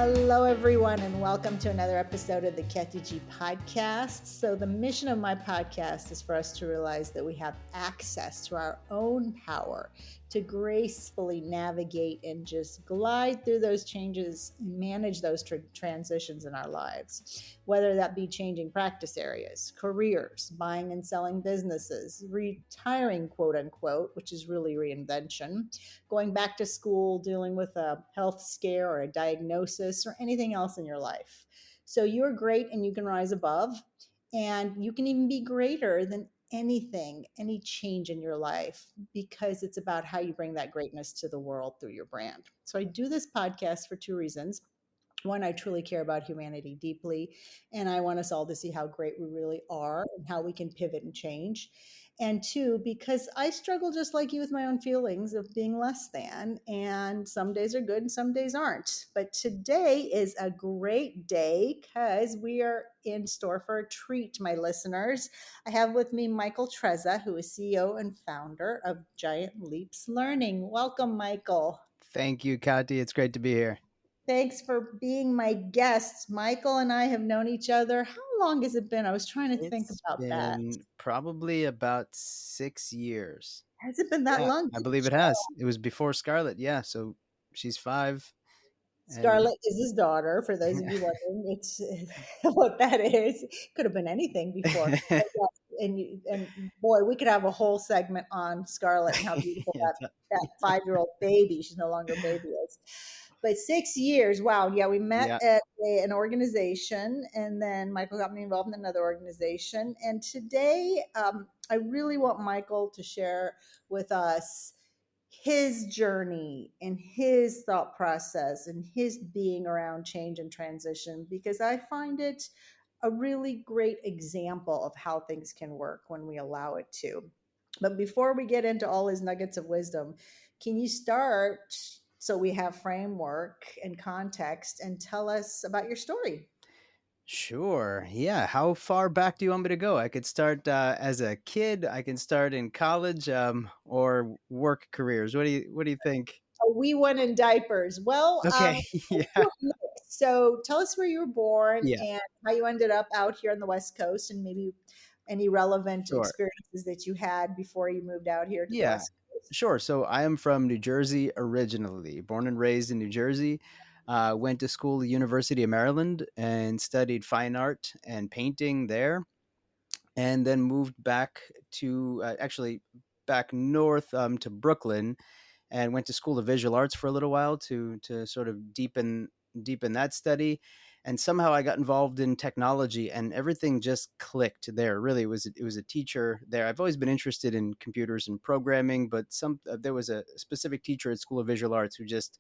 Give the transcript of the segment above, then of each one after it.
Hello, everyone, and welcome to another episode of the KTG podcast. So, the mission of my podcast is for us to realize that we have access to our own power to gracefully navigate and just glide through those changes and manage those transitions in our lives, whether that be changing practice areas, careers, buying and selling businesses, retiring, quote unquote, which is really reinvention, going back to school, dealing with a health scare or a diagnosis or anything else in your life. So you're great and you can rise above, and you can even be greater than anything, any change in your life, because it's about how you bring that greatness to the world through your brand. So I do this podcast for two reasons. One, I truly care about humanity deeply, and I want us all to see how great we really are and how we can pivot and change. And two, because I struggle just like you with my own feelings of being less than, and some days are good and some days aren't. But today is a great day because we are in store for a treat, my listeners. I have with me Michael Trezza, who is CEO and founder of Giant Leaps Learning. Welcome, Michael. Thank you, Kati. It's great to be here. Thanks for being my guest. Michael and I have known each other. How long has it been? I was trying to think It's about that. been probably about 6 years. Has it been that Yeah, long? I believe it has. It was before Scarlett. Yeah, so she's 5. And Scarlett is his daughter, for those of you wondering. It's what that is. Could have been anything before. But yes, and boy, we could have a whole segment on Scarlett and how beautiful yeah, that 5-year-old baby, she's no longer a baby, is. But 6 years, wow. Yeah, we met yeah, at an organization, and then Michael got me involved in another organization. And today, I really want Michael to share with us his journey and his thought process and his being around change and transition, because I find it a really great example of how things can work when we allow it to. But before we get into all his nuggets of wisdom, can you start so we have framework and context and tell us about your story? sure. Yeah, how far back do you want me to go? I could start as a kid. I can start in college, or work careers. What do you think? A wee one in diapers. Well, Okay. let's Yeah. do a mix. So tell us where you were born Yeah. and how you ended up out here on the West Coast, and maybe any relevant Sure. experiences that you had before you moved out here to the Yeah, West Coast. sure. So I am from New Jersey originally, born and raised in New Jersey. Went to school at University of Maryland and studied fine art and painting there, and then moved back to actually back north to Brooklyn, and went to School of Visual Arts for a little while to sort of deepen that study. And somehow I got involved in technology, and everything just clicked there. Really, it was a teacher there. I've always been interested in computers and programming, but there was a specific teacher at School of Visual Arts who just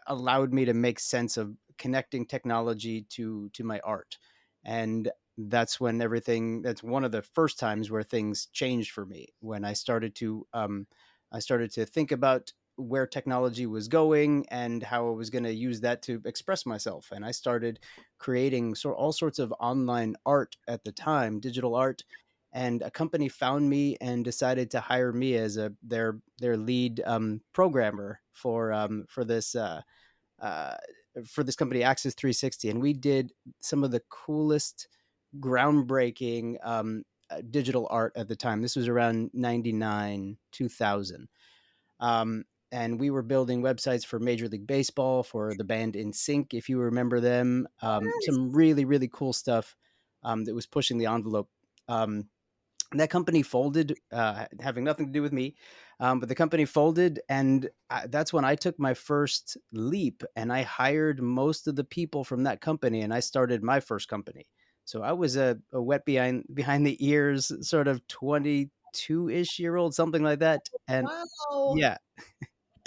allowed me to make sense of connecting technology to my art. And that's one of the first times where things changed for me, when I started to think about where technology was going and how I was going to use that to express myself. And I started creating all sorts of online art at the time, digital art. And a company found me and decided to hire me as their lead programmer uh, for this company, Access 360. And we did some of the coolest, groundbreaking digital art at the time. This was around 99, 2000. Um, and we were building websites for Major League Baseball, for the band In Sync, if you remember them. Some really, really cool stuff that was pushing the envelope. That company folded, having nothing to do with me, but the company folded, and that's when I took my first leap, and I hired most of the people from that company, and I started my first company. So I was a wet behind the ears, sort of 22-ish year old, something like that. And Wow. yeah,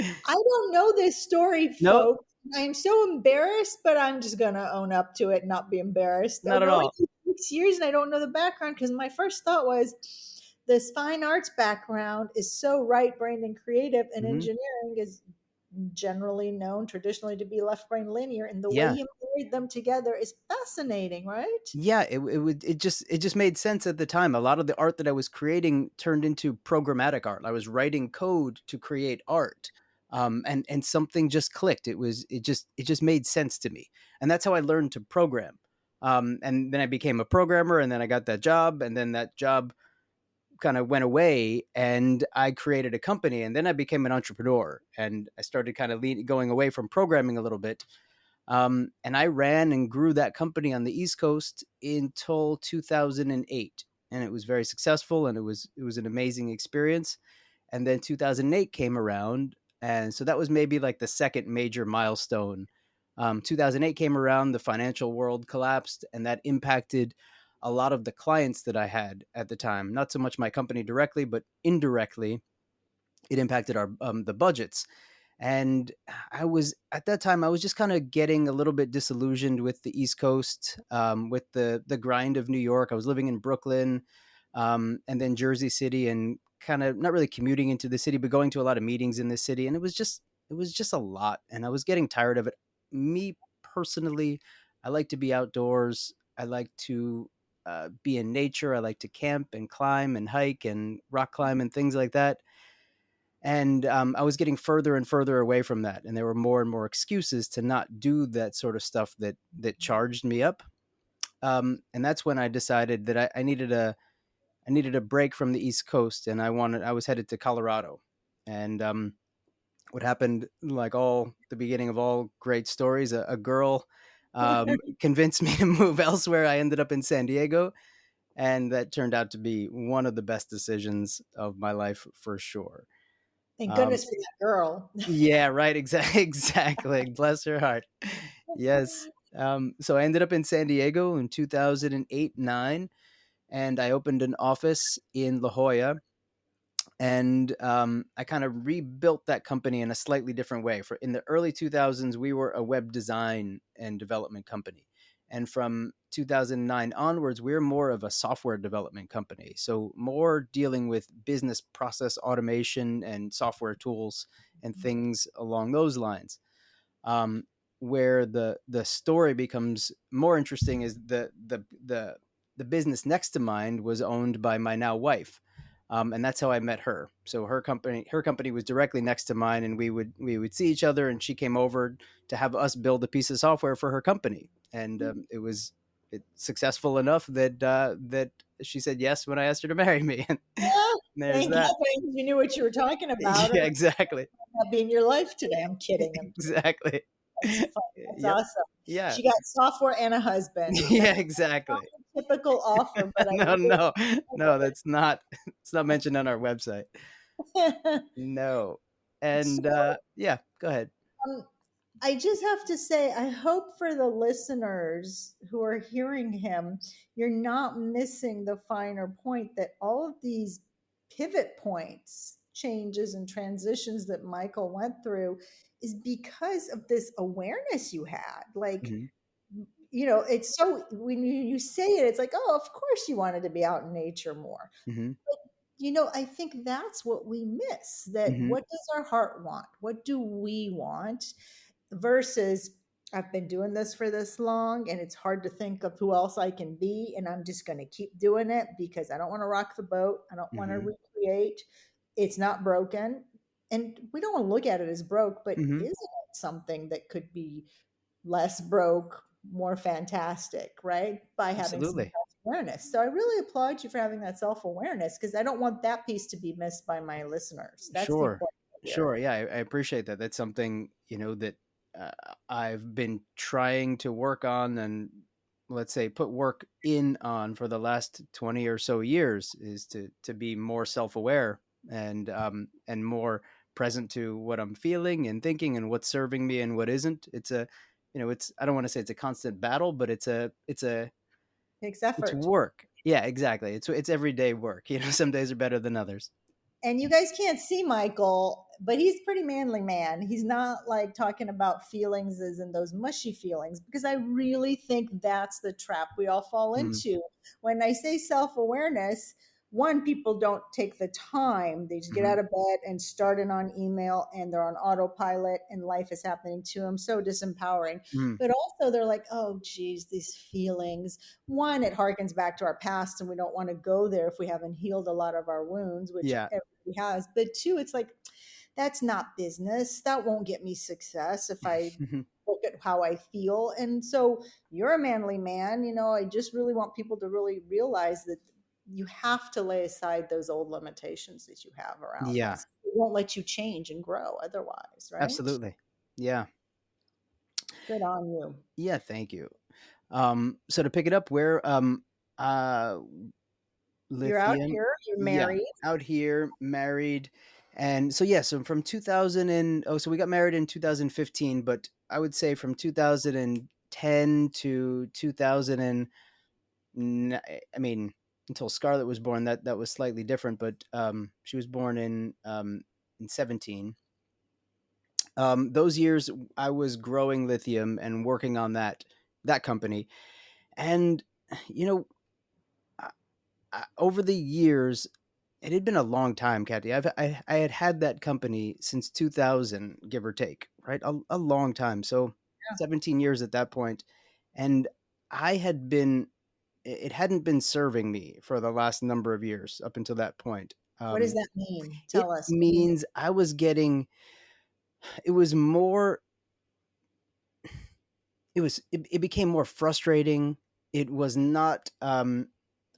I don't know this story, no, folks. I'm so embarrassed, but I'm just going to own up to it and not be embarrassed. not at Going all. 6 years and I don't know the background, because my first thought was this fine arts background is so right brained and creative, and Hmm. engineering is generally known traditionally to be left brain linear. And the way Yeah, you married them together is fascinating, right? yeah, it just made sense at the time. A lot of the art that I was creating turned into programmatic art. I was writing code to create art. and something just clicked. It just made sense to me, and that's how I learned to program. And then I became a programmer, and then I got that job, and then that job kind of went away, and I created a company, and then I became an entrepreneur, and I started kind of going away from programming a little bit. And I ran and grew that company on the East Coast until 2008, and it was very successful, and it was an amazing experience. And then 2008 came around, and so that was maybe like the second major milestone. 2008 came around, the financial world collapsed, and that impacted a lot of the clients that I had at the time. Not so much my company directly, but indirectly, it impacted our the budgets. And I was at that time, I was just kind of getting a little bit disillusioned with the East Coast, with the grind of New York. I was living in Brooklyn, and then Jersey City, and kind of not really commuting into the city, but going to a lot of meetings in the city, and it was just a lot, and I was getting tired of it. Me personally, I like to be outdoors. I like to be in nature. I like to camp and climb and hike and rock climb and things like that. And I was getting further and further away from that, and there were more and more excuses to not do that sort of stuff that charged me up. And that's when I decided that I needed a break from the East Coast, and I was headed to Colorado. And what happened, like all the beginning of all great stories, a girl convinced me to move elsewhere. I ended up in San Diego, and that turned out to be one of the best decisions of my life for sure. Thank Um, goodness for that girl. Yeah, right. Exactly. Exactly. Bless her heart. Yes. So I ended up in San Diego in 2008, 9, and I opened an office in La Jolla, and I kind of rebuilt that company in a slightly different way. For in the early 2000s, we were a web design and development company, and from 2009 onwards, we're more of a software development company. So more dealing with business process automation and software tools and things along those lines. um, where the story becomes more interesting is the business next to mine was owned by my now wife, and that's how I met her. So her company was directly next to mine, and we would see each other, and she came over to have us build a piece of software for her company, and it successful enough that she said yes when I asked her to marry me, and Ah, there's thank God that. you knew what you were talking about, or Yeah, exactly. not be in your life today. I'm kidding. Exactly. That's fun. That's Yep. awesome. Yeah. She got software and a husband. Yeah, That's exactly. a typical offer, but I No, really no, no, love that's not it's not mentioned on our website. it. No. And, So, yeah, go ahead. um, I just have to say, I hope for the listeners who are hearing him, you're not missing the finer point that all of these pivot points, changes, and transitions that Michael went through is because of this awareness you had. Like, Mhm, it's so when you say it, it's like, oh, of course you wanted to be out in nature more. mhm, I think that's what we miss, that mhm, what does our heart want? What do we want? Versus, I've been doing this for this long and it's hard to think of who else I can be. And I'm just going to keep doing it because I don't want to rock the boat. I don't want to mhm, recreate. It's not broken. And we don't want to look at it as broke, but mhm. isn't it something that could be less broke, more fantastic, right? By having some Absolutely. self-awareness. So I really applaud you for having that self-awareness because I don't want that piece to be missed by my listeners. That's the Sure. important part here. Sure, yeah, I appreciate that. That's something, that, uh, I've been trying to work on, and, let's say, put work in on for the last 20 or so years, is to be more self-aware, and more present to what I'm feeling and thinking and what's serving me and what isn't. It's I don't wanna say it's a constant battle, but Takes it's effort. work. Yeah, exactly. It's everyday work. Some days are better than others. And you guys can't see Michael, but he's a pretty manly man. He's not like talking about feelings as in those mushy feelings, because I really think that's the trap we all fall Mhm, into. When I say self awareness, one, people don't take the time. They just get mhm, out of bed and start it on email and they're on autopilot and life is happening to them. So disempowering. mhm. But also, they're like, oh, geez, these feelings. One, it harkens back to our past and we don't want to go there if we haven't healed a lot of our wounds, which Yeah. everybody has. But two, it's like That's not business. That won't get me success if I look at how I feel. And so you're a manly man. I just really want people to really realize that you have to lay aside those old limitations that you have around Yeah, this. It won't let you change and grow otherwise, right? absolutely. Yeah. Good on you. Yeah, thank you. So to pick it up, where uh You're out lithium, here, you're yeah, married. out here, married. And so yeah, so from 2000 and oh, so we got married in 2015, but I would say from 2010 to 2000 and I mean, until Scarlett was born, that was slightly different, but she was born in 17. Those years I was growing lithium and working on that company. And you know, over the years, it had been a long time, Kathy. I had had that company since 2000, give or take, right? A long time. So 17 years at that point, and I had been it hadn't been serving me for the last number of years up until that point. What does that mean? It Tell us. means I was getting it was more it became more frustrating. It was not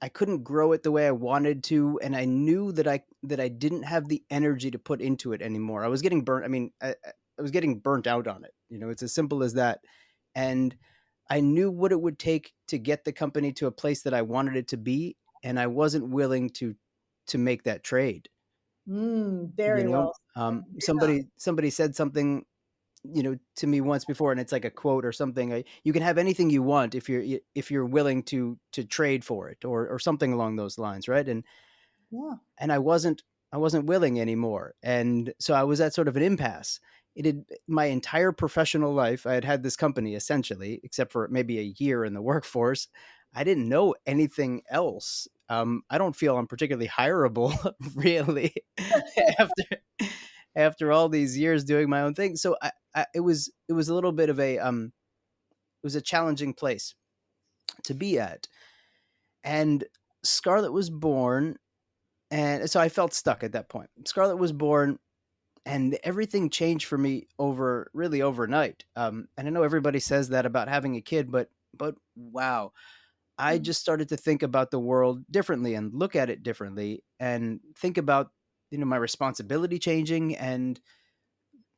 I couldn't grow it the way I wanted to, and I knew that I didn't have the energy to put into it anymore. I was getting burnt. I mean, I was getting burnt out on it. It's as simple as that. And I knew what it would take to get the company to a place that I wanted it to be, and I wasn't willing to make that trade. Very well said. Yeah. Somebody said something to me once before, and it's like a quote or something. You can have anything you want if you're willing to trade for it, or something along those lines, right? Yeah. And I wasn't willing anymore, and so I was at sort of an impasse. It had My entire professional life I had had this company, essentially, except for maybe a year in the workforce. I didn't know anything else. I don't feel I'm particularly hireable, really, after after all these years doing my own thing. So it was a little bit of it was a challenging place to be at. And Scarlett was born, and so I felt stuck at that point. Scarlett was born, and everything changed for me really overnight. And I know everybody says that about having a kid, but wow, I just started to think about the world differently and look at it differently, and think about my responsibility changing, and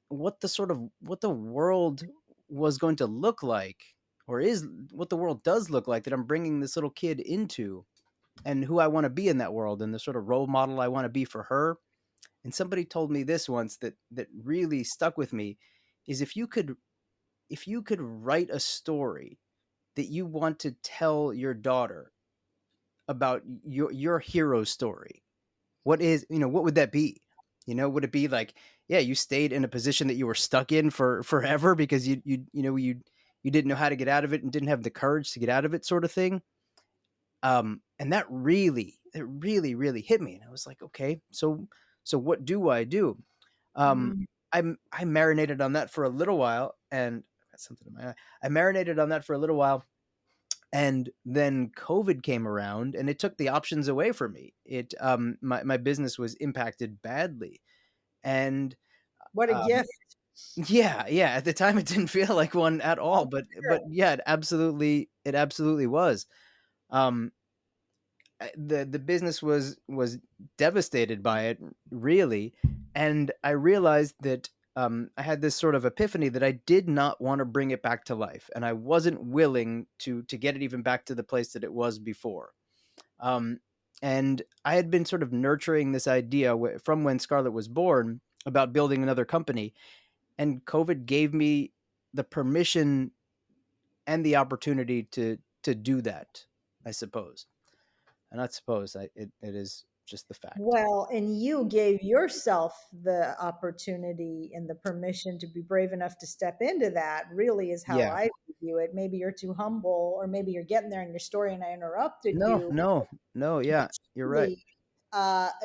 what the world was going to look like, or is what the world does look like, that I'm bringing this little kid into, and who I want to be in that world, and the sort of role model I want to be for her. And somebody told me this once that really stuck with me, is if you could write a story that you want to tell your daughter about your hero story, what would that be? Would it be like, yeah, you stayed in a position that you were stuck in for forever because you didn't know how to get out of it and didn't have the courage to get out of it, sort of thing. And it really hit me, and I was like, okay, so what do I do? um Mm. I marinated on that for a little while, and I've got something in my eye. I marinated on that for a little while, and then COVID came around, and it took the options away from me. My business was impacted badly. And What a um gift. yeah, at the time it didn't feel like one at all, but yeah, it absolutely was. um the business was devastated by it, really. And I realized that I had this sort of epiphany that I did not want to bring it back to life, and I wasn't willing to get it even back to the place that it was before. um, and I had been sort of nurturing this idea from when Scarlett was born, about building another company, and COVID gave me the permission and the opportunity to do that, I suppose. And not suppose, it is just the fact. Well, and you gave yourself the opportunity and the permission to be brave enough to step into that, really, is how Yeah. I view it. Maybe you're too humble, or maybe you're getting there in your story and I interrupted No, you. no, no. But Yeah, you're right. truly,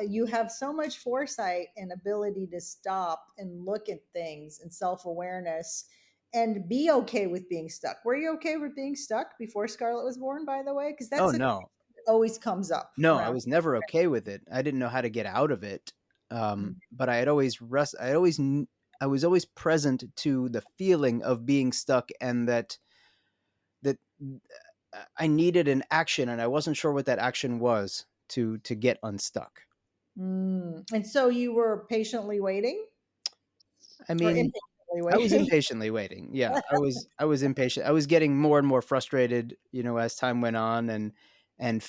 you have so much foresight and ability to stop and look at things and self awareness and be okay with being stuck. Were you okay with being stuck before Scarlett was born, by the way? Because Oh that's a no, question that always comes up no. I around. was never okay with it. I didn't know how to get out of it. But I had always I was always present to the feeling of being stuck, and that I needed an action, and I wasn't sure what that action was to get unstuck. And so you were patiently waiting I or mean, impatiently I was waiting? impatiently waiting. Yeah, I was impatient. I was getting more and more frustrated, as time went on, and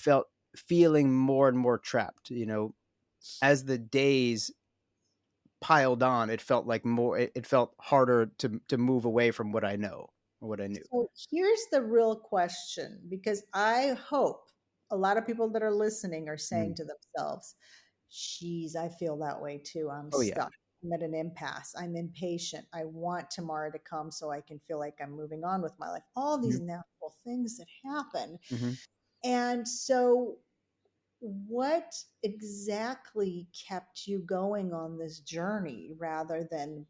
feeling more and more trapped. As the days piled on, it felt like more. It felt harder to move away from what I know or what I knew. So here's the real question, because I hope a lot of people that are listening are saying Mm. to themselves, geez, I feel that way too. I'm Oh yeah. stuck. I'm at an impasse. I'm impatient. I want tomorrow to come so I can feel like I'm moving on with my life. All these Hmm. natural things that happen. Hmm. And so, what exactly kept you going on this journey rather than?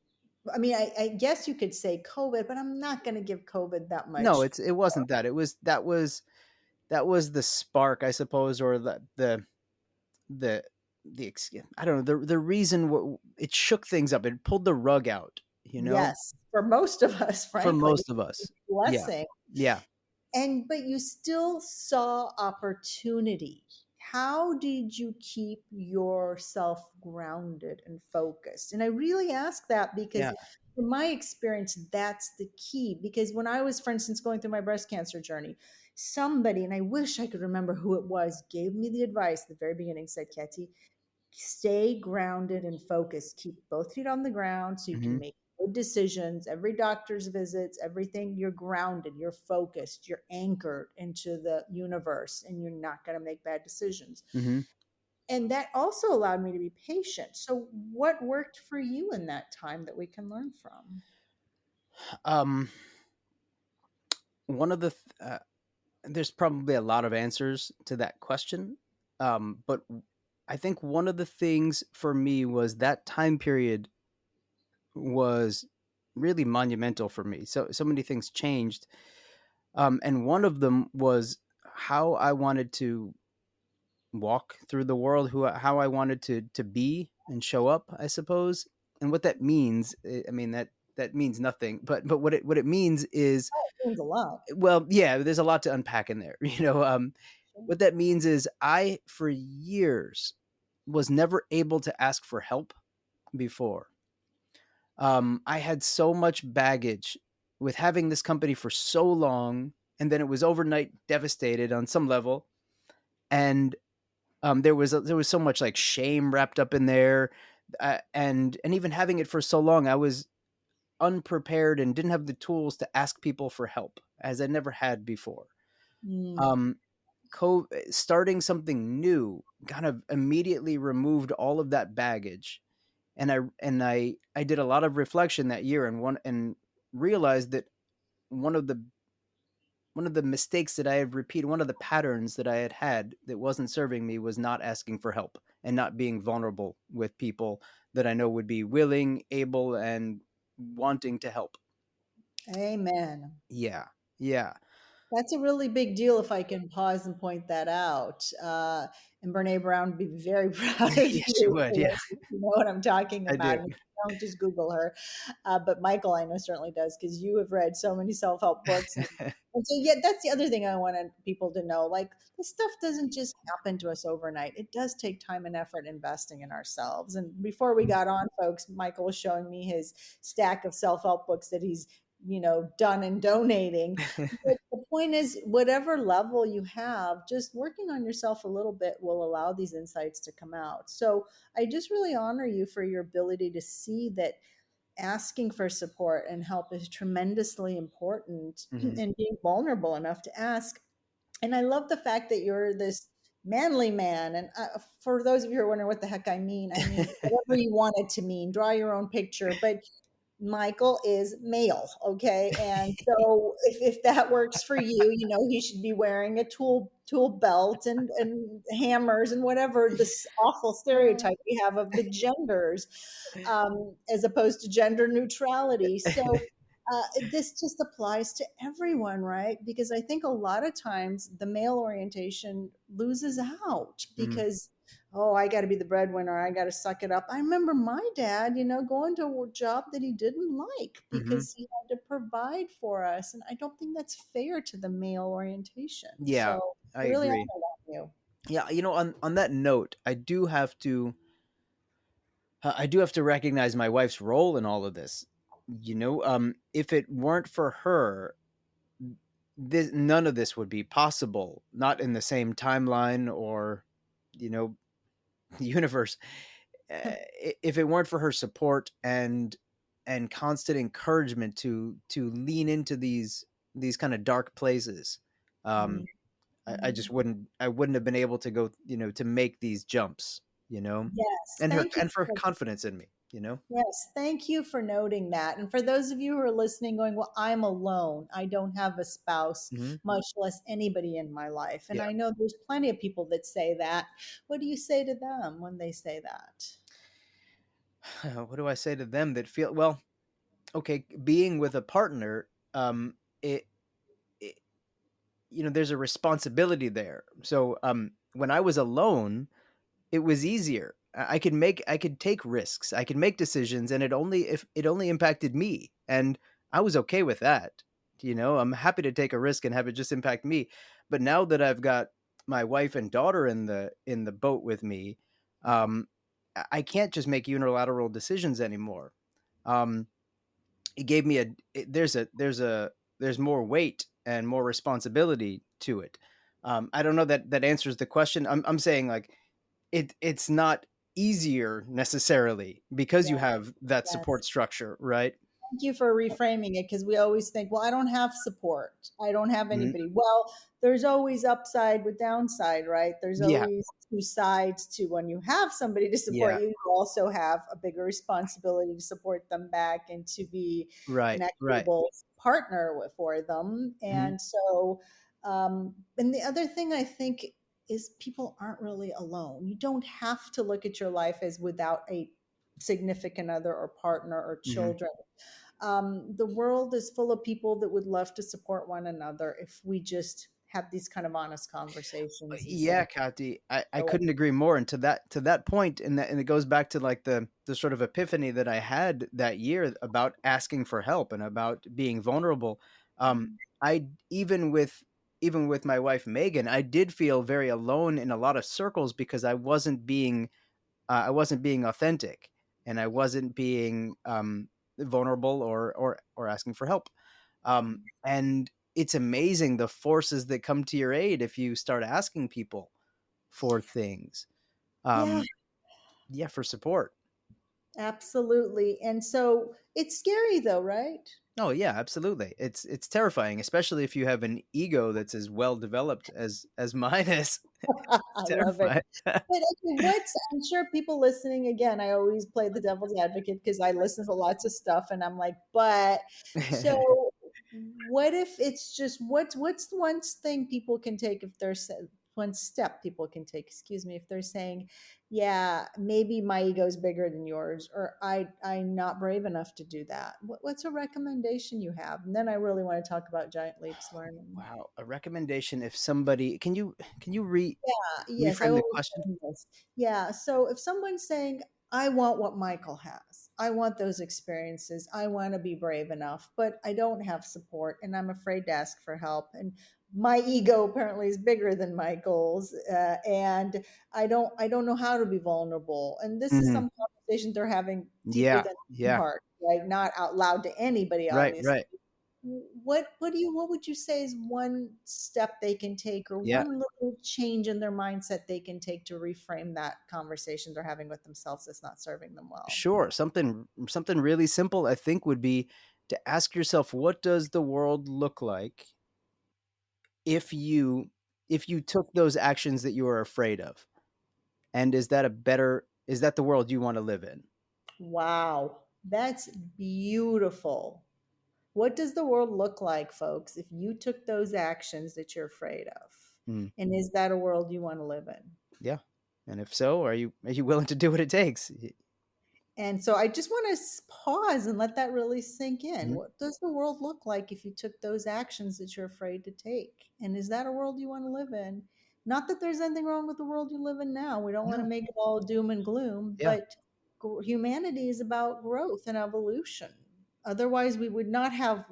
I mean, I guess you could say COVID, but I'm not going to give COVID that No, much. it wasn't that. It was that was the spark, I suppose, or the I don't know, the reason it shook things up. It pulled the rug out, Yes, for most of us, for frankly, most of it's us. a Yeah. blessing. Yeah. And but you still saw opportunity. How did you keep yourself grounded and focused? And I really ask that because Yeah. from my experience, that's the key. Because when I was, for instance, going through my breast cancer journey, somebody, and I wish I could remember who it was, gave me the advice at the very beginning, said, Ketty, stay grounded and focused. Keep both feet on the ground so you can Mhm. make good decisions. Every doctor's visits, everything, you're grounded, you're focused, you're anchored into the universe, and you're not going to make bad decisions. Mhm. And that also allowed me to be patient. So, what worked for you in that time that we can learn from? Um one of the there's probably a lot of answers to that question. But I think one of the things for me was that time period was really monumental for me. So many things changed. And one of them was how I wanted to walk through the world, how I wanted to be and show up, I suppose. And what that means, I mean, that means nothing. But what it means is, It means a lot. well, yeah, there's a lot to unpack in there. What that means is I for years was never able to ask for help before. I had so much baggage with having this company for so long, and then it was overnight devastated on some level, and there was so much like shame wrapped up in there, and even having it for so long, I was unprepared and didn't have the tools to ask people for help as I never had before. Mm. Um, Starting something new kind of immediately removed all of that baggage, and I did a lot of reflection that year, and realized that one of the one of the mistakes that I had repeated, one of the patterns that I had that wasn't serving me, was not asking for help and not being vulnerable with people that I know would be willing, able, and wanting to help. Amen. Yeah. Yeah. That's a really big deal if I can pause and point that out. And Brene Brown would be very proud of Yes, you you would. for Yeah, this. You know what I'm talking I about. do. And if you don't just Google her. But Michael, I know, certainly does because you have read so many self help books. And so, yeah, that's the other thing I wanted people to know. Like, this stuff doesn't just happen to us overnight. It does take time and effort investing in ourselves. And before we got on, folks, Michael was showing me his stack of self help books that he's, done and donating. But the point is, whatever level you have, just working on yourself a little bit will allow these insights to come out. So I just really honor you for your ability to see that asking for support and help is tremendously important Mhm. and being vulnerable enough to ask. And I love the fact that you're this manly man. And for those of you who are wondering what the heck I mean whatever you want it to mean, draw your own picture. But Michael is male, okay? And so if that works for you, he should be wearing a tool belt and hammers and whatever this awful stereotype we have of the genders, as opposed to gender neutrality. So this just applies to everyone, right? Because I think a lot of times the male orientation loses out Mhm. because oh, I got to be the breadwinner. I got to suck it up. I remember my dad, going to a job that he didn't like Hmm. because he had to provide for us. And I don't think that's fair to the male orientation. Yeah, So I I really honor agree. that in you. Yeah, on that note, I do have to recognize my wife's role in all of this. If it weren't for her, none of this would be possible. Not in the same timeline or, you know, universe. If it weren't for her support and constant encouragement to lean into these kind of dark places, um, Mhm. I wouldn't have been able to go, to make these jumps, Yes, and her thank you. and for her confidence in me. Yes, thank you for noting that. And for those of you who are listening, going, well, I'm alone. I don't have a spouse, Hmm. much less anybody in my life. And Yeah. I know there's plenty of people that say that. What do you say to them when they say that? What do I say to them that feel well? Okay, being with a partner, it, it there's a responsibility there. So when I was alone, it was easier. I could take risks. I could make decisions, and if it only impacted me, and I was okay with that. I'm happy to take a risk and have it just impact me. But now that I've got my wife and daughter in the boat with me, I can't just make unilateral decisions anymore. Um, it gave me there's more weight and more responsibility to it. I don't know that answers the question. I'm saying like it's not easier necessarily because Yeah, you have that yes. support structure, right? Thank you for reframing it because we always think, well, I don't have support. I don't have Mhm. anybody. Well, there's always upside with downside, right? There's Yeah, always two sides to when you have somebody to support yeah, you, you also have a bigger responsibility to support them back and to be an right, right. equitable partner for them. Hmm. And so, and the other thing I think is people aren't really alone. You don't have to look at your life as without a significant other or partner or Hmm. children. The world is full of people that would love to support one another if we just have these kind of honest conversations and say, Yeah, Kathy, I "Oh, couldn't agree more. And to that point, and it goes back to like the sort of epiphany that I had that year about asking for help and about being vulnerable. I even with my wife Megan, I did feel very alone in a lot of circles because I wasn't being authentic, and I wasn't being vulnerable or asking for help. And it's amazing the forces that come to your aid if you start asking people for things. yeah, Um, yeah, for support. absolutely." And so it's scary though, right? Oh yeah, absolutely. It's terrifying, especially if you have an ego that's as well developed as mine is. It's I love it. terrifying. But okay, I'm sure people listening again, I always play the devil's advocate because I listen to lots of stuff and I'm like, but so what if it's just what's the one thing people can take if they're one step people can take, excuse me, if they're saying, yeah, maybe my ego is bigger than yours, or I'm not brave enough to do that. What's a recommendation you have? And then I really want to talk about giant leaps learning. Wow, a recommendation if somebody can you Yes, I reframe the always question? say this. Yeah. So if someone's saying, I want what Michael has, I want those experiences, I want to be brave enough, but I don't have support and I'm afraid to ask for help. And my ego apparently is bigger than my goals. And I don't know how to be vulnerable. And this is Mhm. some conversation they're having deep Yeah, within their yeah. heart, right? Not out loud to anybody, Right, obviously. right. What would you say is one step they can take or Yeah. one little change in their mindset they can take to reframe that conversation they're having with themselves that's not serving them well? Sure. Something really simple I think would be to ask yourself, what does the world look like if you took those actions that you are afraid of? And is that the world you want to live in? Wow, that's beautiful. What does the world look like, folks, if you took those actions that you're afraid of? Mm, And is that a world you want to live in? yeah. And if so, are you willing to do what it takes? And so I just want to pause and let that really sink in. Mhm. What does the world look like if you took those actions that you're afraid to take? And is that a world you want to live in? Not that there's anything wrong with the world you live in now. We don't want to No. make it all doom and gloom, Yeah. but humanity is about growth and evolution. Otherwise, we would not have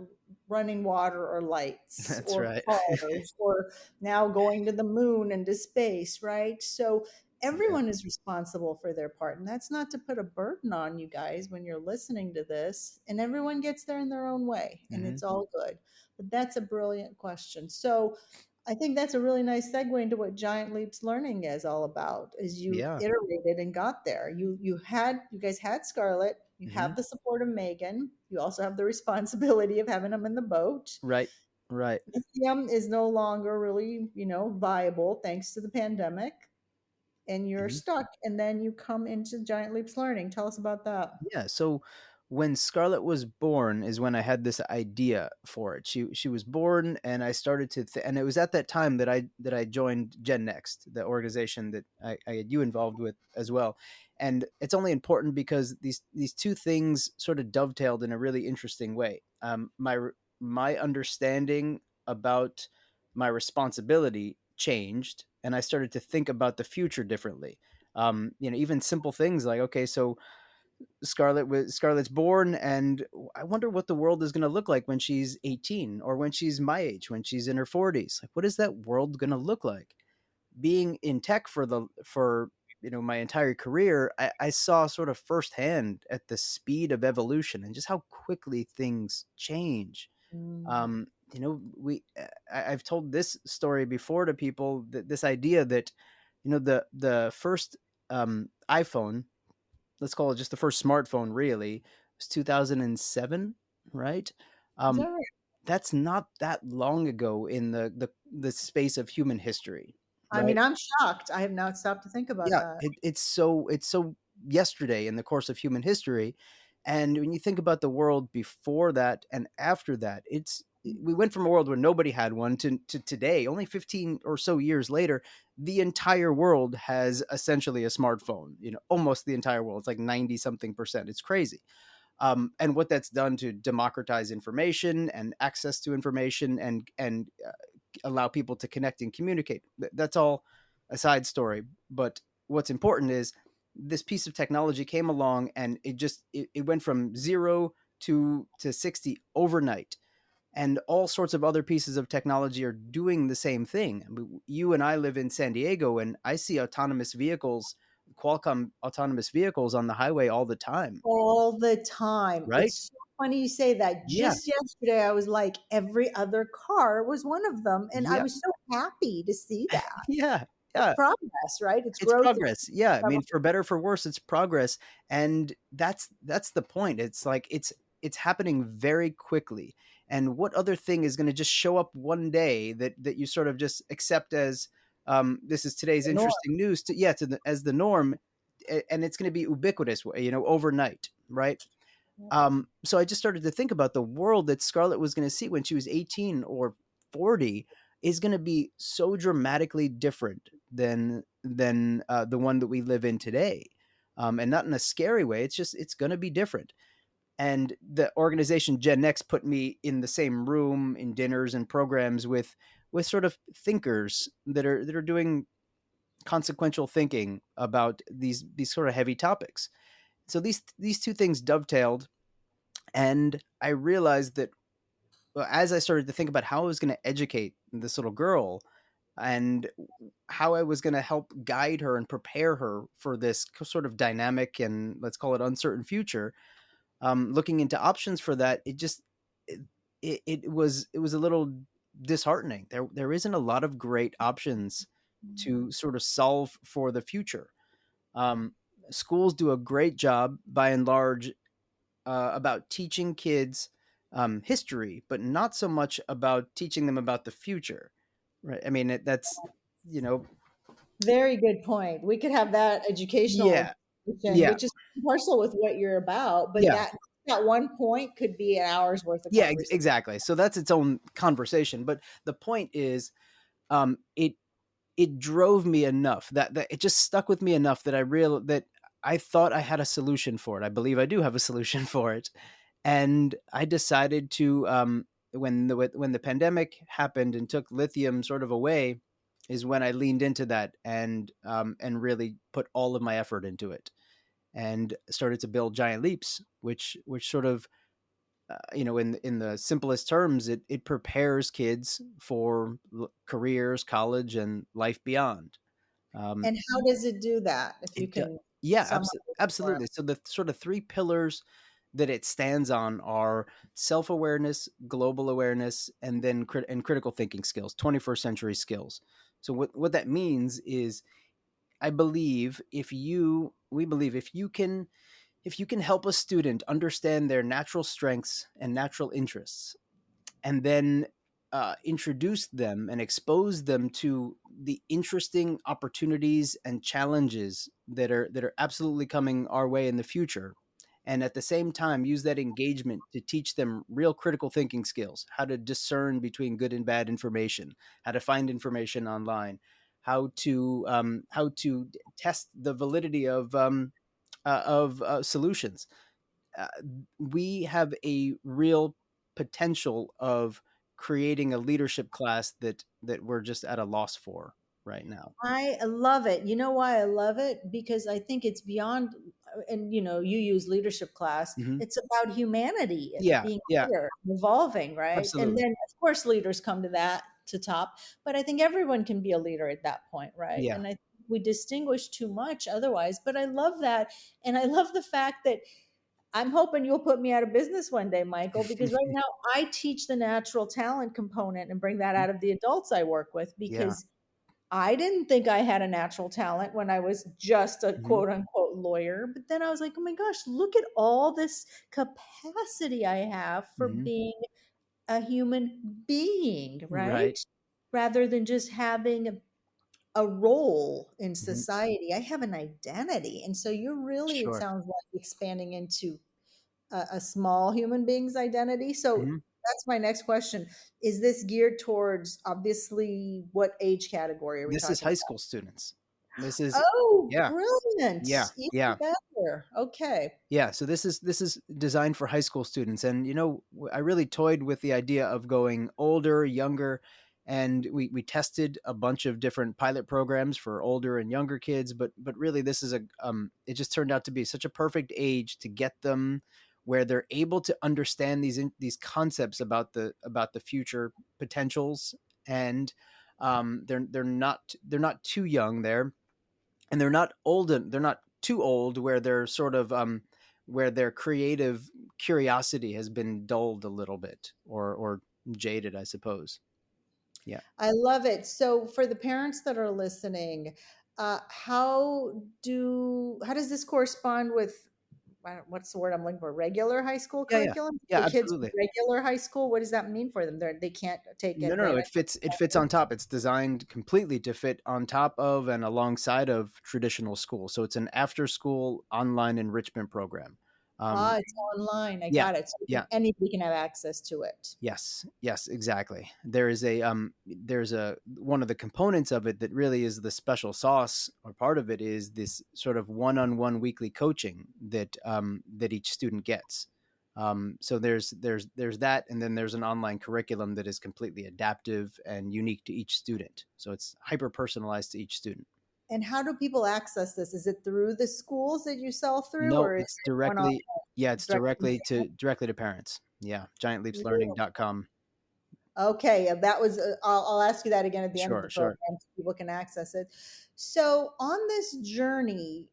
running water or lights That's or right. cars or now going to the moon and to space, right? So Yeah. everyone is responsible for their part. And that's not to put a burden on you guys when you're listening to this. And everyone gets there in their own way, and Hmm. it's all good. But that's a brilliant question. So I think that's a really nice segue into what Giant Leaps Learning is all about. Is you Yeah. iterated and got there. You guys had Scarlett. You Hmm. have the support of Megan. You also have the responsibility of having them in the boat. Right. Right. Lithium is no longer really, viable thanks to the pandemic, and you're Mhm. stuck. And then you come into Giant Leaps Learning. Tell us about that. Yeah, so when Scarlett was born is when I had this idea for it. She was born, and I started to and it was at that time that I joined Gen Next, the organization that I had you involved with as well. And it's only important because these two things sort of dovetailed in a really interesting way. My understanding about my responsibility changed, and I started to think about the future differently. Even simple things like, okay, so Scarlett's born, and I wonder what the world is going to look like when she's 18, or when she's my age, when she's in her 40s. Like, what is that world going to look like? Being in tech for my entire career, I saw sort of firsthand at the speed of evolution and just how quickly things change. Mm. Um, I've told this story before to people, that this idea that the first iPhone, let's call it just the first smartphone, really was 2007, right? Is um that right? that's not that long ago in the space of human history, I mean, right? I'm shocked. I have not stopped to think about Yeah, that. it's so yesterday in the course of human history. And when you think about the world before that and after that, we went from a world where nobody had one to today, only 15 or so years later, the entire world has essentially a smartphone. Almost the entire world. It's like 90 something percent. It's crazy. And what that's done to democratize information and access to information, and allow people to connect and communicate. That's all a side story. But what's important is this piece of technology came along, and it went from zero to 60 overnight. And all sorts of other pieces of technology are doing the same thing. You and I live in San Diego, and I see autonomous vehicles, Qualcomm autonomous vehicles on the highway all the time, All the time. right? It's so funny you say that. Yeah, Just yesterday, I was like, every other car was one of them. And I yeah, was so happy to see that. yeah, It's yeah. progress, right? It's It's growth. progress. Yeah, I mean, It's for better or for worse, it's progress, and that's the point. It's like it's happening very quickly. And what other thing is going to just show up one day that you sort of just accept as, this is today's the norm. interesting news, as the norm, and it's going to be ubiquitous, overnight, right? So I just started to think about the world that Scarlett was going to see when she was 18 or 40 is going to be so dramatically different than the one that we live in today, and not in a scary way. It's going to be different. And the organization Gen Next put me in the same room in dinners and programs with sort of thinkers that are doing consequential thinking about these sort of heavy topics. So these two things dovetailed, and I realized that, well, as I started to think about how I was going to educate this little girl, and how I was going to help guide her and prepare her for this sort of dynamic and, let's call it, uncertain future, looking into options for that, it, it was a little disheartening. There isn't a lot of great options to sort of solve for the future. Um, Schools do a great job, by and large, about teaching kids history, but not so much about teaching them about the future, right? I mean, that's you know, Very good point. We could have that educational yeah, discussion, yeah, which is partial with what you're about, but yeah, that one point could be an hour's worth of yeah, conversation. exactly. So that's its own conversation. But the point is, it drove me enough that it just stuck with me enough that I thought I had a solution for it. I believe I do have a solution for it, and I decided to, when the pandemic happened and took lithium sort of away, is when I leaned into that and really put all of my effort into it and started to build Giant Leaps, which sort of in the simplest terms, it prepares kids for careers, college, and life beyond. Um, And how does it do that? If you it do- can yeah, summarize it for absolutely. So the sort of three pillars that it stands on are self-awareness, global awareness, and then critical thinking skills, 21st century skills. So what that means is, I believe if you we believe if you can help a student understand their natural strengths and natural interests, and then introduce them and expose them to the interesting opportunities and challenges that are absolutely coming our way in the future, and at the same time use that engagement to teach them real critical thinking skills, how to discern between good and bad information, how to find information online, how to test the validity of solutions. uh, we have a real potential of creating a leadership class that we're just at a loss for right now. I love it. You know why I love it? Because I think it's beyond, and you use leadership class. Hmm. It's about humanity, Yeah, being a yeah, leader, evolving, right? And absolutely. then, of course, leaders come to top. But I think everyone can be a leader at that point, right? Yeah. And I think we distinguish too much otherwise. But I love that, and I love the fact that I'm hoping you'll put me out of business one day, Michael, because right now I teach the natural talent component and bring that out of the adults I work with Yeah. because I didn't think I had a natural talent when I was just a Hmm. quote unquote lawyer. But then I was like, oh my gosh, look at all this capacity I have for Hmm. being a human being, Right. right? Rather than just having a role in Hmm. society, I have an identity. And so you're really, it Sure. sounds like expanding into a small human being's identity. So Hmm. that's my next question. Is this geared towards obviously what age category are we This is talking high about? school students. This is Oh, Yeah, brilliant. yeah, Even yeah. better. Okay. Yeah, so this is designed for high school students, and I really toyed with the idea of going older, younger, and we tested a bunch of different pilot programs for older and younger kids, but really this is a it just turned out to be such a perfect age to get them where they're able to understand these concepts about the future potentials, and they're not too young there, and they're not too old where they're sort of where their creative curiosity has been dulled a little bit, or jaded, I suppose. Yeah. I love it. So for the parents that are listening, how does this correspond with what's the word I'm looking for? Regular high school Yeah, yeah, curriculum? yeah, The kids absolutely. in regular high school, what does that mean for them? They can't take No, no, no. advantage It fits of. on top. It's designed completely to fit on top of and alongside of traditional school. So it's an after school online enrichment program. Ah, Um, it's online. I yeah, got it. So yeah. anybody can have access to it. Yes, yes, exactly. There's a one of the components of it that really is the special sauce, or part of it is this sort of one-on-one weekly coaching that each student gets. So there's that, and then there's an online curriculum that is completely adaptive and unique to each student. So it's hyper personalized to each student. And how do people access this? Is it through the schools that you sell through, No, or is it's it one on directly, yeah, it's direct? directly to parents. Yeah, giantleapslearning.com. Okay, that was. I'll ask you that again at the end of the Sure, program sure. so people can access it. So on this journey,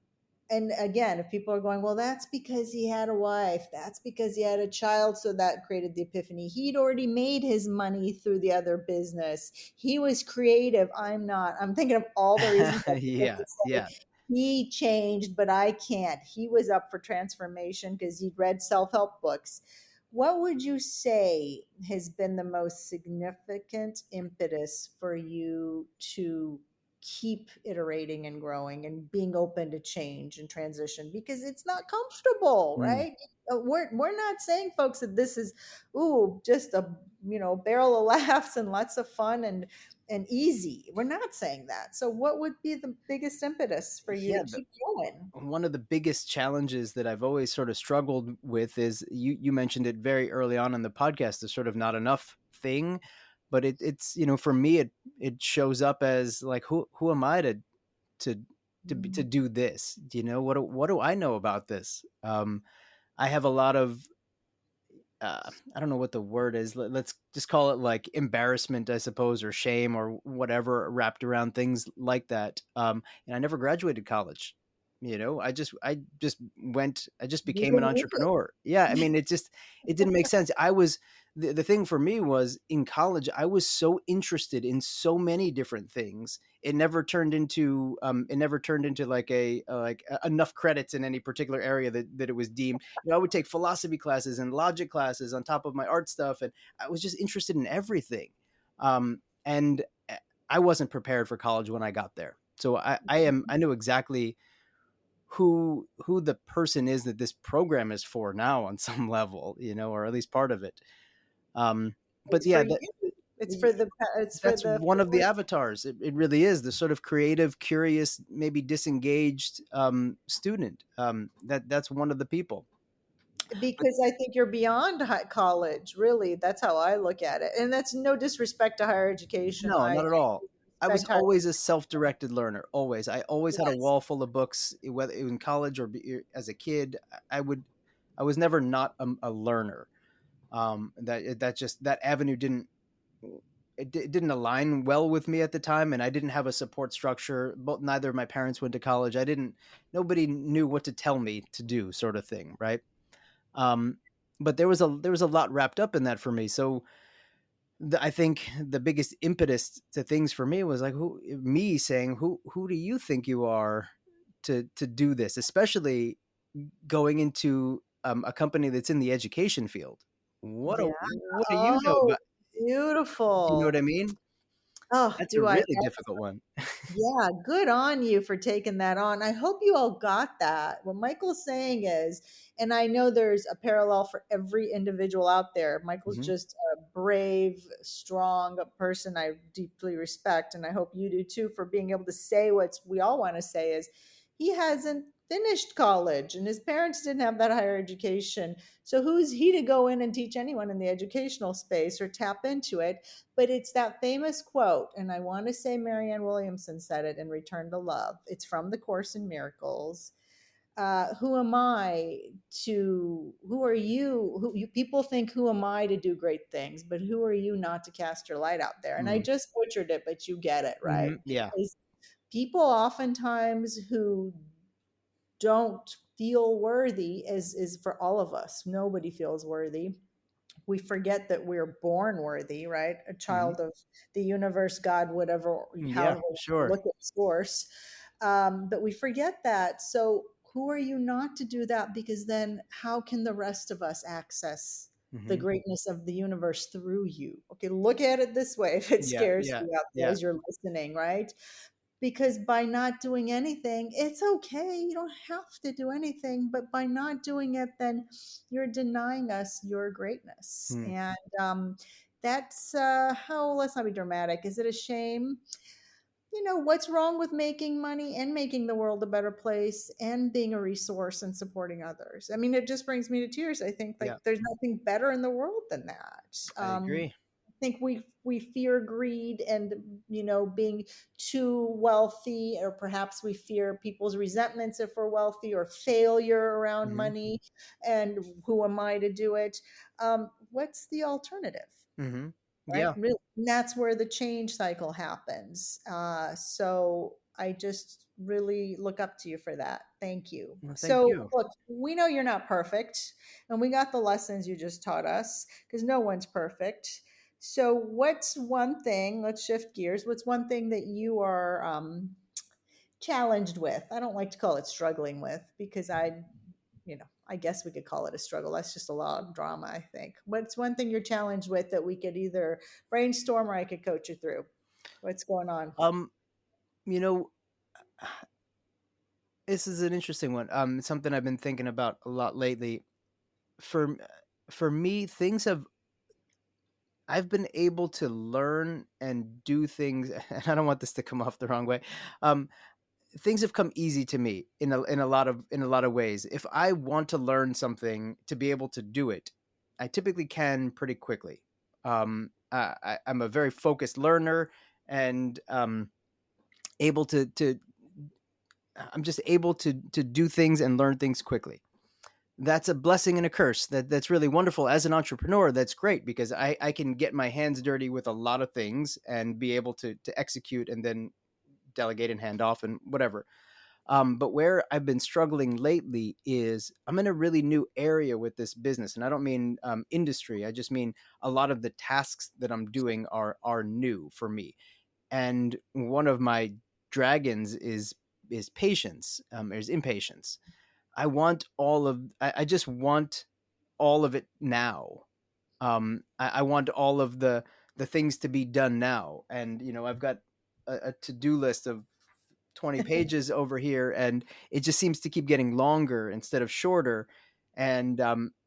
and again, if people are going, well, that's because he had a wife, that's because he had a child, so that created the epiphany. He'd already made his money through the other business. He was creative. I'm not. I'm thinking of all the reasons that people Yeah, could yeah. say he changed, but I can't. He was up for transformation because he'd read self-help books. What would you say has been the most significant impetus for you to keep iterating and growing and being open to change and transition? Because it's not comfortable, Mm. right? We're not saying, folks, that this is just a barrel of laughs and lots of fun and easy. We're not saying that. So what would be the biggest impetus for you to Yeah, keep going? one of the biggest challenges that I've always sort of struggled with is, you mentioned it very early on in the podcast, the sort of not enough thing. but it's for me it shows up as like who am I to to Mm. do this? What do I know about this? I have a lot of I don't know what the word is. Let's just call it like embarrassment, I suppose, or shame or whatever wrapped around things like that. And I never graduated college. I just You became an didn't need it. entrepreneur. Yeah. I mean, it didn't make sense. The thing for me was in college, I was so interested in so many different things. It never turned into like enough credits in any particular area that it was deemed. I would take philosophy classes and logic classes on top of my art stuff, and I was just interested in everything. And I wasn't prepared for college when I got there, so I knew exactly who the person is that this program is for now on some level, or at least part of it. But It's for yeah, you. It's for the it's for that's the one of the avatars. It really is the sort of creative, curious, maybe disengaged student. That's one of the people. But because I think you're beyond college. Really, that's how I look at it, and that's no disrespect to higher education. no, not at all. I was Respect higher. always a self-directed learner. Always, I always had a Yes, wall full of books, whether in college or as a kid. I was never not a learner. That avenue didn't align well with me at the time, and I didn't have a support structure. Both Neither of my parents went to college. I didn't. Nobody knew what to tell me to do, sort of thing, right? Um, but there was a lot wrapped up in that for me. So I think the biggest impetus to things for me was like me saying, who do you think you are to do this, especially going into a company that's in the education field. yeah. What do you know Oh, about? Do you know what beautiful. I mean? Oh, That's a do I really difficult one. Yeah, good on you for taking that on. I hope you all got that. What Michael's saying is, and I know there's a parallel for every individual out there. Michael's Hmm. just a brave, strong person I deeply respect, and I hope you do too for being able to say what we all want to say is he hasn't finished college and his parents didn't have that higher education. So who's he to go in and teach anyone in the educational space or tap into it? But it's that famous quote, and I want to say Marianne Williamson said it in Return to Love. It's from the Course in Miracles. Who am I who are you? People think, who am I to do great things? But who are you not to cast your light out there? And I Hmm. just butchered it, but you get it, right? Hmm. Yeah. Because people oftentimes who don't feel worthy is for all of us. Nobody feels worthy. We forget that we're born worthy, right? A Hmm. child of the universe, God, whatever, Yeah. however you Sure. look at source. But we forget that. So who are you not to do that? Because then how can the rest of us access the Hmm. greatness of the universe through you? Okay, look at it this way if it Yeah. scares Yeah. you out there Yeah. as you're listening, right? Because by not doing anything, it's okay. You don't have to do anything, but by not doing it, then you're denying us your greatness. Hmm. And that's how, let's not be dramatic. Is it a shame? What's wrong with making money and making the world a better place and being a resource and supporting others? I mean, it just brings me to tears. I think like Yeah. there's nothing better in the world than that. I agree. I think we fear greed and being too wealthy, or perhaps we fear people's resentments if we're wealthy, or failure around Hmm. money, and who am I to do it? What's the alternative? Hmm. Right, Yeah. really, and that's where the change cycle happens. So I just really look up to you for that. Thank you. Well, thank So you. look, we know you're not perfect, and we got the lessons you just taught us, because no one's perfect. So what's one thing, let's shift gears, what's one thing that you are challenged with? I don't like to call it struggling with, because I guess we could call it a struggle. That's just a lot of drama, I think. What's one thing you're challenged with that we could either brainstorm or I could coach you through? What's going on? Um. You know, this is an interesting one. It's something I've been thinking about a lot lately. For for me, things have I've been able to learn and do things, and I don't want this to come off the wrong way. Um, Things have come easy to me in a lot of ways. If I want to learn something to be able to do it, I typically can pretty quickly. I'm a very focused learner, and able to I'm just able to do things and learn things quickly. That's a blessing and a curse. That's really wonderful. As an entrepreneur, that's great because I can get my hands dirty with a lot of things and be able to execute and then delegate and hand off and whatever. But where I've been struggling lately is I'm in a really new area with this business, and I don't mean industry. I just mean a lot of the tasks that I'm doing are new for me. And one of my dragons is patience. Is impatience. I just want all of it now. I want all of the things to be done now, and I've got a to do list of 20 pages over here, and it just seems to keep getting longer instead of shorter. And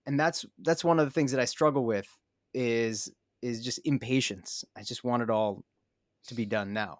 that's one of the things that I struggle with is just impatience. I just want it all to be done now.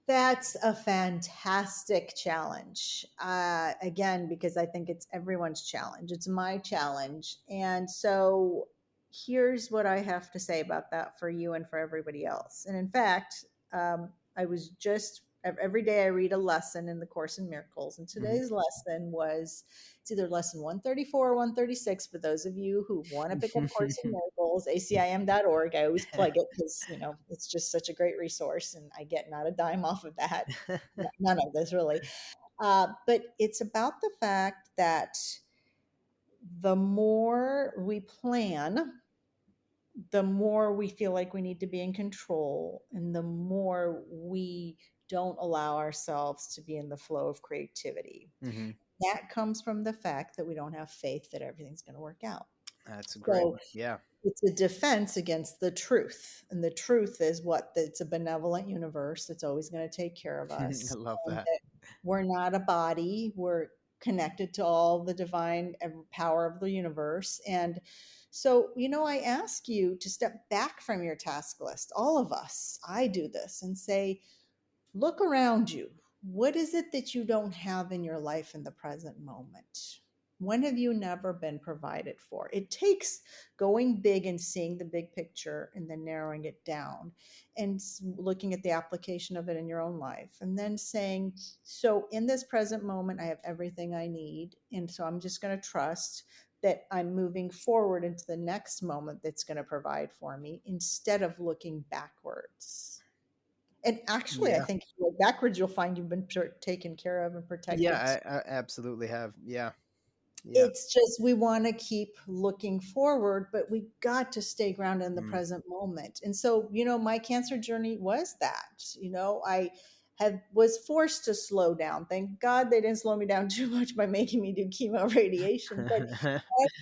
That's a fantastic challenge. Again, because I think it's everyone's challenge. It's my challenge. And so here's what I have to say about that for you and for everybody else. And in fact, I was just every day I read a lesson in the Course in Miracles. And Mhm. today's lesson was it's either lesson 134 or 136 for those of you who want to pick up Course in Miracles, acim.org. I always plug it because, it's just such a great resource and I get not a dime off of that. None of this really. But it's about the fact that the more we plan, the more we feel like we need to be in control and the more we don't allow ourselves to be in the flow of creativity. Hmm. That comes from the fact that we don't have faith that everything's going to work out. That's great. So Yeah. it's a defense against the truth. And the truth is what? It's a benevolent universe that's always going to take care of I us. love And that. that we're not a body. We're connected to all the divine power of the universe. And so, I ask you to step back from your task list. All of us, I do this and say, look around you. What is it that you don't have in your life in the present moment? When have you never been provided for? It takes going big and seeing the big picture and then narrowing it down and looking at the application of it in your own life. And then saying, so in this present moment, I have everything I need. And so I'm just going to trust that I'm moving forward into the next moment that's going to provide for me instead of looking backwards. And actually, I Yeah. think if you look backwards, you'll find you've been taken care of and Yeah, protected. I absolutely have. Yeah. Yeah. It's just we want to keep looking forward, but we got to stay grounded in the Mm. present moment. And so, my cancer journey was that. I was forced to slow down. Thank God they didn't slow me down too much by making me do chemo radiation. But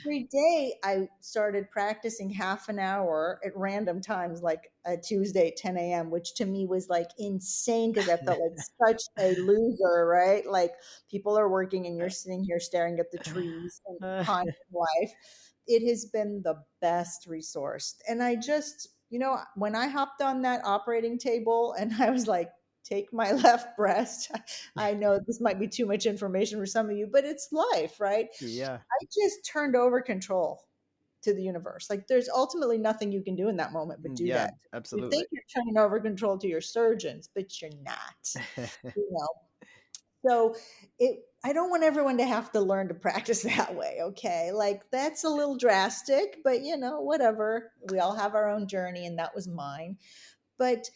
every day I started practicing half an hour at random times, like a Tuesday at 10 a.m., which to me was like insane because I felt like such a loser, right? Like people are working and you're sitting here staring at the trees and pondering life. It has been the best resource. And I just, when I hopped on that operating table and I was like, take my left breast. I know this might be too much information for some of you, but it's life, right? Yeah. I just turned over control to the universe. Like there's ultimately nothing you can do in that moment but do Yeah, that. You absolutely. think you're turning over control to your surgeons, but you're not. You know. So I don't want everyone to have to learn to practice that way, okay? Like that's a little drastic, but whatever. We all have our own journey and that was mine. But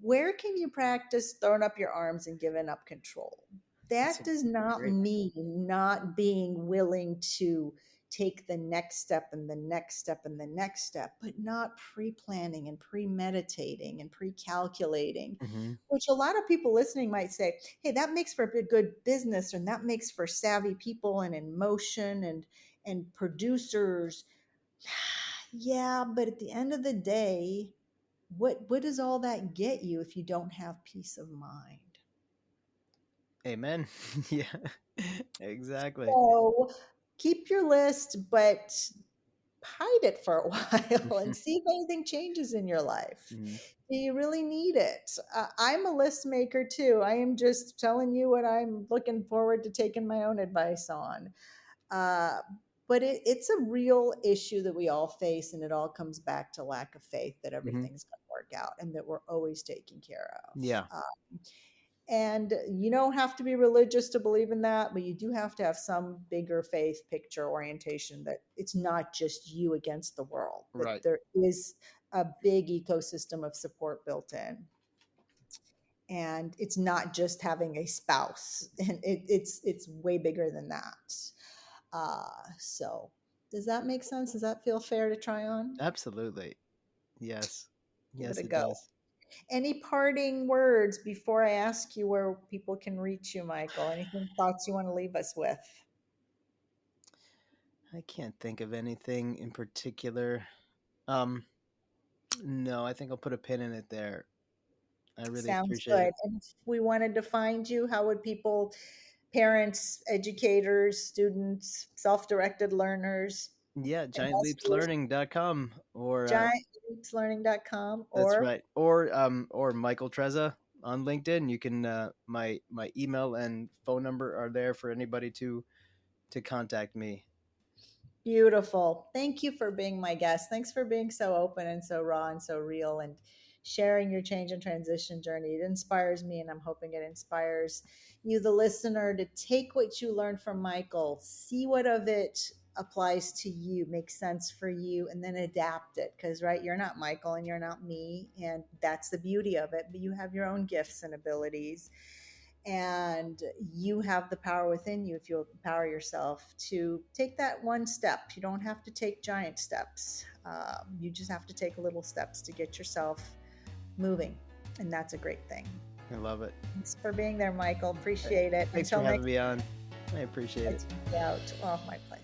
where can you practice throwing up your arms and giving up control? That's That does not great. mean not being willing to take the next step and the next step and the next step, but not pre planning and premeditating and pre calculating, Mhm. which a lot of people listening might say, hey, that makes for a good business and that makes for savvy people and in motion and producers. Yeah, but at the end of the day, what does all that get you if you don't have peace of mind? Amen. Yeah. Exactly. So keep your list, but hide it for a while and see if anything changes in your life. Mhm. Do you really need it? I'm a list maker too. I am just telling you what I'm looking forward to taking my own advice on. Uh, But it's a real issue that we all face, and it all comes back to lack of faith that Hmm. everything's going to work out and that we're always taken care of. Yeah, And you don't have to be religious to believe in that, but you do have to have some bigger faith picture orientation that it's not just you against the world, that right. there is a big ecosystem of support built in. And it's not just having a spouse, and it's way bigger than that. So does that make sense? Does that feel fair to try on? Absolutely. Yes. Give it Yes, a it go. does. Any parting words before I ask you where people can reach you, Michael? Anything, thoughts you want to leave us with? I can't think of anything in particular. Um, no, I think I'll put a pin in it there. I really Sounds appreciate good. it. And if we wanted to find you, how would people, parents, educators, students, self-directed learners, Yeah, investors, giantleapslearning.com or giantleapslearning.com, that's or right. Or Michael Trezza on LinkedIn. You can my email and phone number are there for anybody to contact me. beautiful. Thank you for being my guest. Thanks for being so open and so raw and so real and sharing your change and transition journey. It inspires me, and I'm hoping it inspires you, the listener, to take what you learned from Michael, see what of it applies to you, makes sense for you, and then adapt it. Because, right, you're not Michael and you're not me. And that's the beauty of it. But you have your own gifts and abilities, and you have the power within you, if you'll empower yourself to take that one step. You don't have to take giant steps. You just have to take little steps to get yourself moving, and that's a great thing. I love it. Thanks for being there, Michael. Hey, Appreciate it. thanks for Until having next me on. I appreciate time, it. I take you out off my plate.